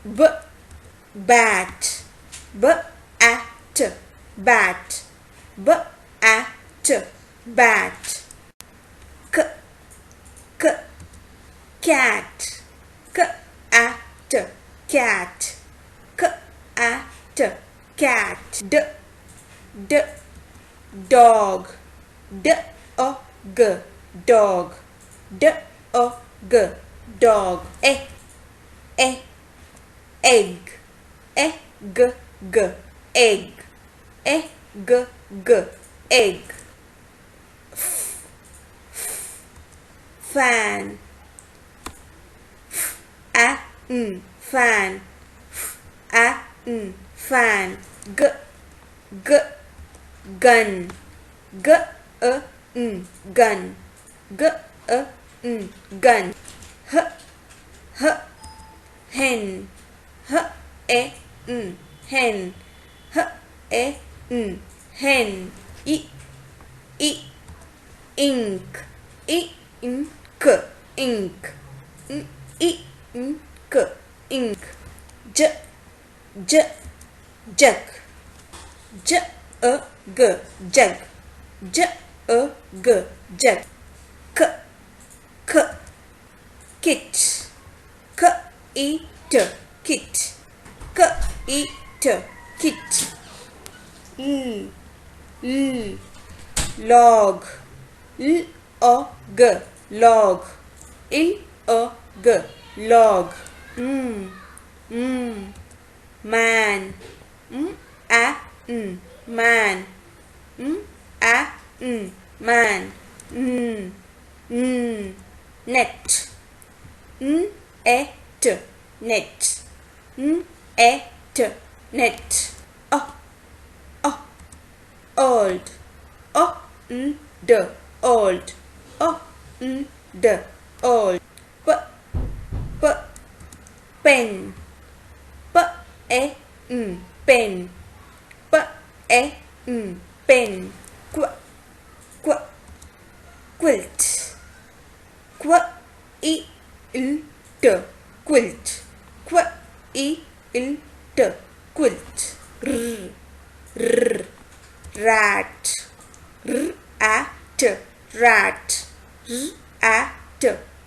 b bat, b at bat, b at bat, k k cat, k at cat, k at cat, d d dog, d o g dog, d o g dog, e egg, e g g egg, e g g egg, fan, fan, fan, g g gun, g gun, g gun, h hen, h hen, h hen, I ink, ink, ink, ink, j jug, j g jug, j g jug, k kit, k kit, k kit, log, log, log, man, man, man, net, net, net, old, old, old, pen, pen, pen, quilt, quilt, quilt, quilt, rat, rat,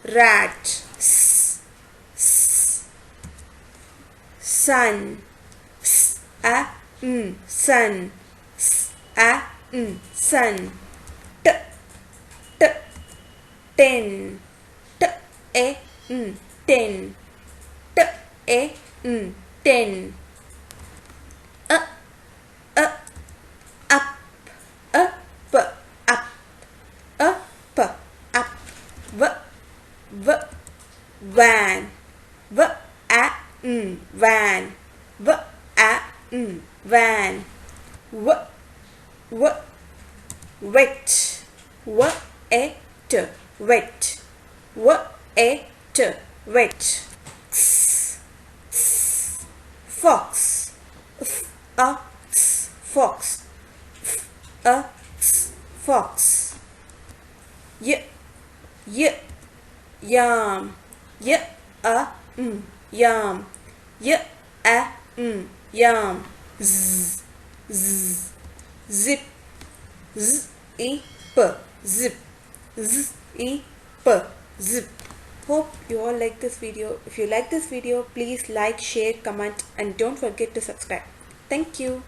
rat, sun, sun, sun, ten, ten, ten, up, van, van, van, wet, wet, wet, fox, fox, fox, yam, yam, yam, zip, zip, zip. Hope you all like this video. If you like this video, please like, share, comment, and don't forget to subscribe. Thank you.